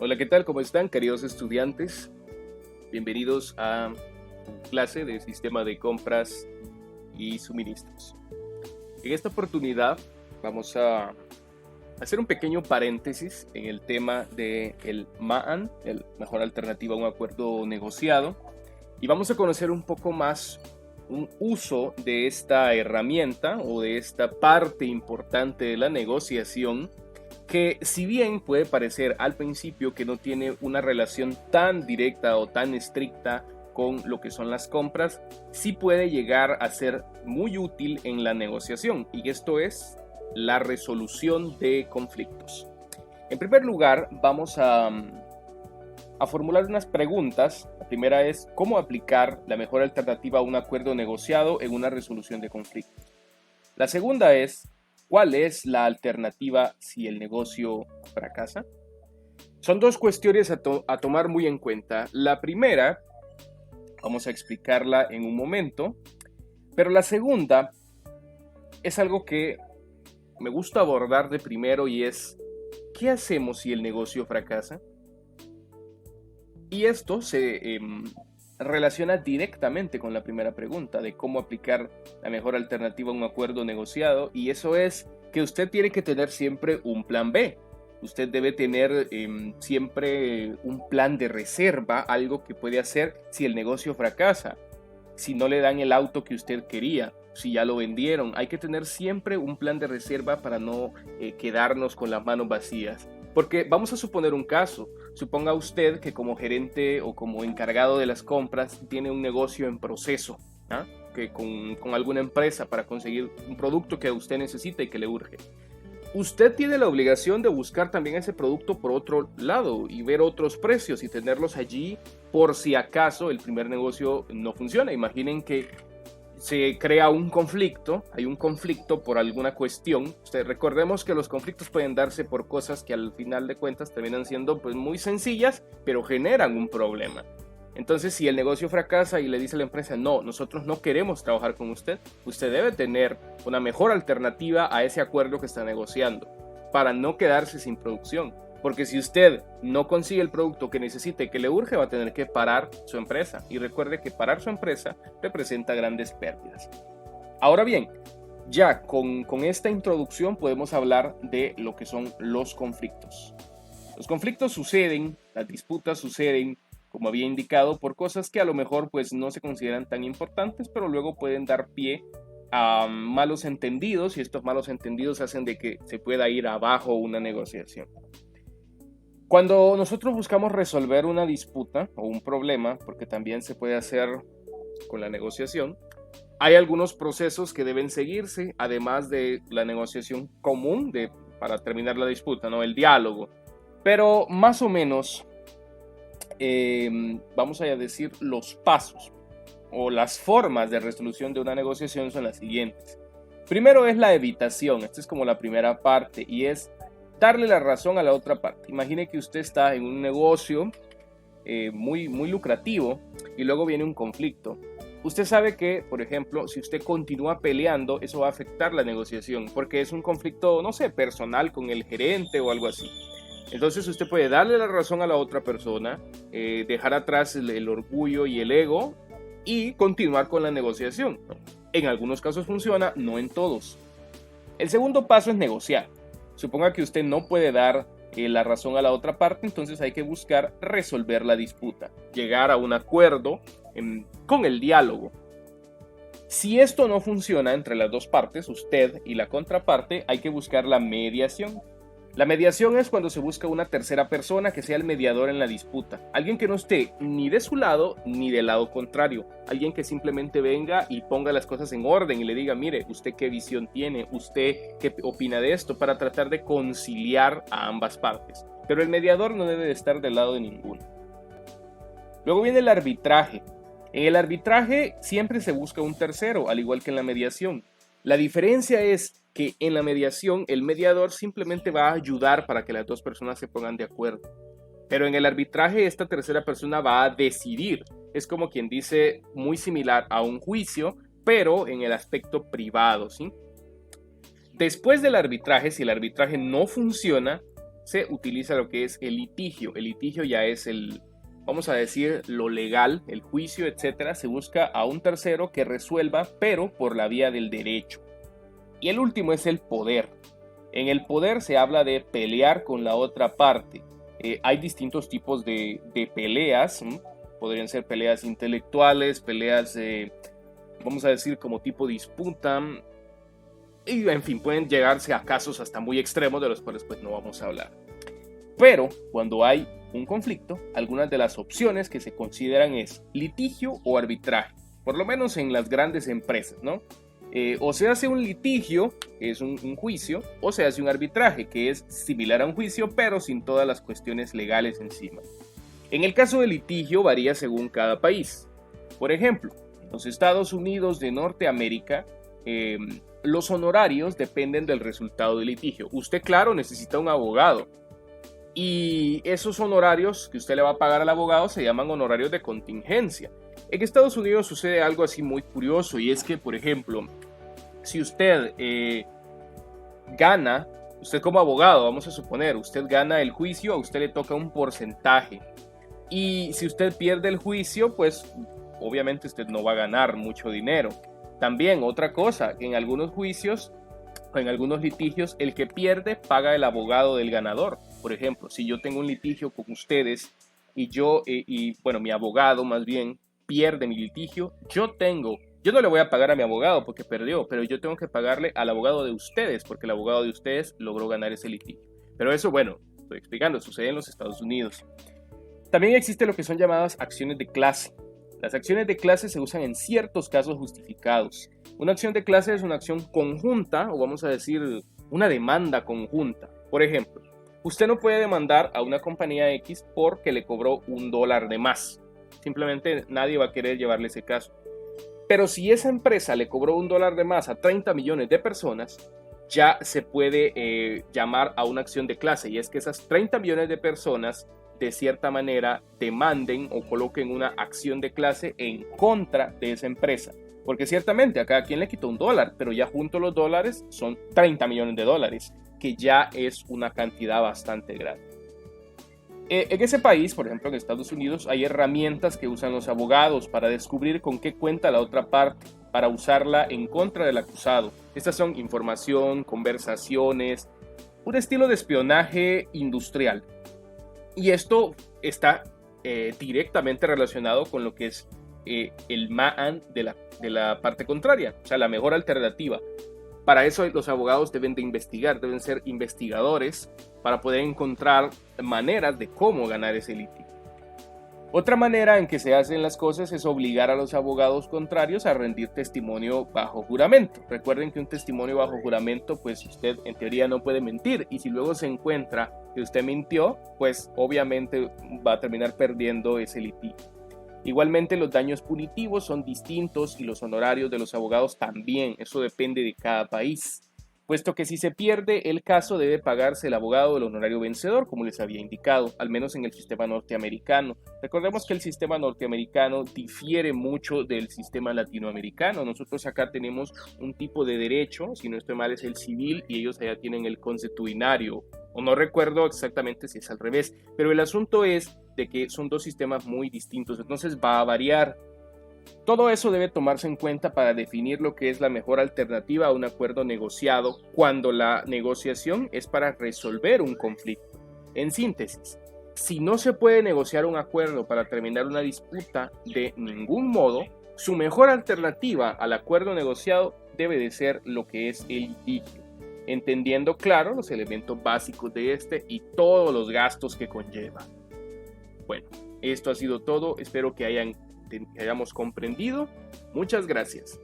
Hola, ¿qué tal? ¿Cómo están, queridos estudiantes? Bienvenidos a tu clase de sistema de compras y suministros. En esta oportunidad vamos a hacer un pequeño paréntesis en el tema del MAAN, el mejor alternativa a un acuerdo negociado, y vamos a conocer un poco más un uso de esta herramienta o de esta parte importante de la negociación que, si bien puede parecer al principio que no tiene una relación tan directa o tan estricta con lo que son las compras, sí puede llegar a ser muy útil en la negociación, y esto es la resolución de conflictos. En primer lugar, vamos a formular unas preguntas. La primera es: ¿cómo aplicar la mejor alternativa a un acuerdo negociado en una resolución de conflictos? La segunda es: ¿cuál es la alternativa si el negocio fracasa? Son dos cuestiones a tomar muy en cuenta. La primera, vamos a explicarla en un momento, pero la segunda es algo que me gusta abordar de primero, y es: ¿qué hacemos si el negocio fracasa? Y esto se relaciona directamente con la primera pregunta de cómo aplicar la mejor alternativa a un acuerdo negociado, y eso es que usted tiene que tener siempre un plan B. Usted debe tener siempre un plan de reserva, algo que puede hacer si el negocio fracasa, si no le dan el auto que usted quería, si ya lo vendieron. Hay que tener siempre un plan de reserva para no quedarnos con las manos vacías. Porque vamos a suponer un caso. Suponga usted que como gerente o como encargado de las compras tiene un negocio en proceso, ¿ah? Que con alguna empresa para conseguir un producto que usted necesita y que le urge. Usted tiene la obligación de buscar también ese producto por otro lado y ver otros precios y tenerlos allí por si acaso el primer negocio no funciona. Imaginen que se crea un conflicto, hay un conflicto por alguna cuestión. Recordemos que los conflictos pueden darse por cosas que al final de cuentas terminan siendo pues muy sencillas, pero generan un problema. Entonces, si el negocio fracasa y le dice a la empresa: no, nosotros no queremos trabajar con usted, usted debe tener una mejor alternativa a ese acuerdo que está negociando, para no quedarse sin producción. Porque si usted no consigue el producto que necesita y que le urge, va a tener que parar su empresa. Y recuerde que parar su empresa representa grandes pérdidas. Ahora bien, ya con esta introducción podemos hablar de lo que son los conflictos. Los conflictos suceden, las disputas suceden, como había indicado, por cosas que a lo mejor pues no se consideran tan importantes, pero luego pueden dar pie a malos entendidos, y estos malos entendidos hacen de que se pueda ir abajo una negociación. Cuando nosotros buscamos resolver una disputa o un problema, porque también se puede hacer con la negociación, hay algunos procesos que deben seguirse, además de la negociación común para terminar la disputa, ¿no? El diálogo. Pero más o menos, vamos a decir, los pasos o las formas de resolución de una negociación son las siguientes. Primero es la evitación. Esta es como la primera parte, y es darle la razón a la otra parte. Imagine que usted está en un negocio muy lucrativo y luego viene un conflicto. Usted sabe que, por ejemplo, si usted continúa peleando, eso va a afectar la negociación, porque es un conflicto, no sé, personal con el gerente o algo así. Entonces usted puede darle la razón a la otra persona, dejar atrás el orgullo y el ego y continuar con la negociación. En algunos casos funciona, no en todos. El segundo paso es negociar. Suponga que usted no puede dar la razón a la otra parte, entonces hay que buscar resolver la disputa, llegar a un acuerdo con el diálogo. Si esto no funciona entre las dos partes, usted y la contraparte, hay que buscar la mediación. La mediación es cuando se busca una tercera persona que sea el mediador en la disputa. Alguien que no esté ni de su lado ni del lado contrario. Alguien que simplemente venga y ponga las cosas en orden y le diga: mire, ¿usted qué visión tiene? ¿Usted qué opina de esto? Para tratar de conciliar a ambas partes. Pero el mediador no debe de estar del lado de ninguno. Luego viene el arbitraje. En el arbitraje siempre se busca un tercero, al igual que en la mediación. La diferencia es que en la mediación el mediador simplemente va a ayudar para que las dos personas se pongan de acuerdo. Pero en el arbitraje esta tercera persona va a decidir. Es como quien dice, muy similar a un juicio, pero en el aspecto privado, ¿sí? Después del arbitraje, si el arbitraje no funciona, se utiliza lo que es el litigio. El litigio ya es vamos a decir, lo legal, el juicio, etcétera. Se busca a un tercero que resuelva, pero por la vía del derecho. Y el último es el poder. En el poder se habla de pelear con la otra parte. Hay distintos tipos de peleas. Podrían ser peleas intelectuales, peleas, vamos a decir, como tipo disputa. Y en fin, pueden llegarse a casos hasta muy extremos de los cuales pues no vamos a hablar. Pero cuando hay un conflicto, algunas de las opciones que se consideran es litigio o arbitraje. Por lo menos en las grandes empresas, ¿no? O se hace un litigio, que es un juicio, o se hace un arbitraje, que es similar a un juicio, pero sin todas las cuestiones legales encima. En el caso del litigio varía según cada país. Por ejemplo, en los Estados Unidos de Norteamérica, los honorarios dependen del resultado del litigio. Usted, claro, necesita un abogado. Y esos honorarios que usted le va a pagar al abogado se llaman honorarios de contingencia. En Estados Unidos sucede algo así muy curioso, y es que, por ejemplo, si usted gana, usted como abogado, vamos a suponer, usted gana el juicio, a usted le toca un porcentaje. Y si usted pierde el juicio, pues obviamente usted no va a ganar mucho dinero. También otra cosa, que en algunos juicios o en algunos litigios, el que pierde paga el abogado del ganador. Por ejemplo, si yo tengo un litigio con ustedes y bueno, mi abogado más bien pierde mi litigio, yo no le voy a pagar a mi abogado porque perdió, pero yo tengo que pagarle al abogado de ustedes porque el abogado de ustedes logró ganar ese litigio. Pero eso, bueno, estoy explicando, sucede en los Estados Unidos. También existe lo que son llamadas acciones de clase. Las acciones de clase se usan en ciertos casos justificados. Una acción de clase es una acción conjunta, o vamos a decir, una demanda conjunta. Por ejemplo, usted no puede demandar a una compañía X porque le cobró $1 de más. Simplemente nadie va a querer llevarle ese caso. Pero si esa empresa le cobró $1 de más a 30 millones de personas, ya se puede llamar a una acción de clase. Y es que esas 30 millones de personas de cierta manera demanden o coloquen una acción de clase en contra de esa empresa. Porque ciertamente a cada quien le quitó $1, pero ya junto los dólares son 30 millones de dólares, que ya es una cantidad bastante grande. En ese país, por ejemplo en Estados Unidos, hay herramientas que usan los abogados para descubrir con qué cuenta la otra parte, para usarla en contra del acusado. Estas son información, conversaciones, un estilo de espionaje industrial. Y esto está directamente relacionado con lo que es el MAAN de la parte contraria, o sea, la mejor alternativa. Para eso los abogados deben de investigar, deben ser investigadores para poder encontrar maneras de cómo ganar ese litigio. Otra manera en que se hacen las cosas es obligar a los abogados contrarios a rendir testimonio bajo juramento. Recuerden que un testimonio bajo juramento, pues usted en teoría no puede mentir, y si luego se encuentra que usted mintió, pues obviamente va a terminar perdiendo ese litigio. Igualmente los daños punitivos son distintos y los honorarios de los abogados también, eso depende de cada país. Puesto que si se pierde el caso debe pagarse el abogado del honorario vencedor, como les había indicado, al menos en el sistema norteamericano. Recordemos que el sistema norteamericano difiere mucho del sistema latinoamericano. Nosotros acá tenemos un tipo de derecho, si no estoy mal es el civil, y ellos allá tienen el consuetudinario, o no recuerdo exactamente si es al revés, pero el asunto es de que son dos sistemas muy distintos, entonces va a variar. Todo eso debe tomarse en cuenta para definir lo que es la mejor alternativa a un acuerdo negociado cuando la negociación es para resolver un conflicto. En síntesis, si no se puede negociar un acuerdo para terminar una disputa de ningún modo, su mejor alternativa al acuerdo negociado debe de ser lo que es el litigio, entendiendo claro los elementos básicos de este y todos los gastos que conlleva. Bueno, esto ha sido todo, espero que hayamos comprendido. Muchas gracias.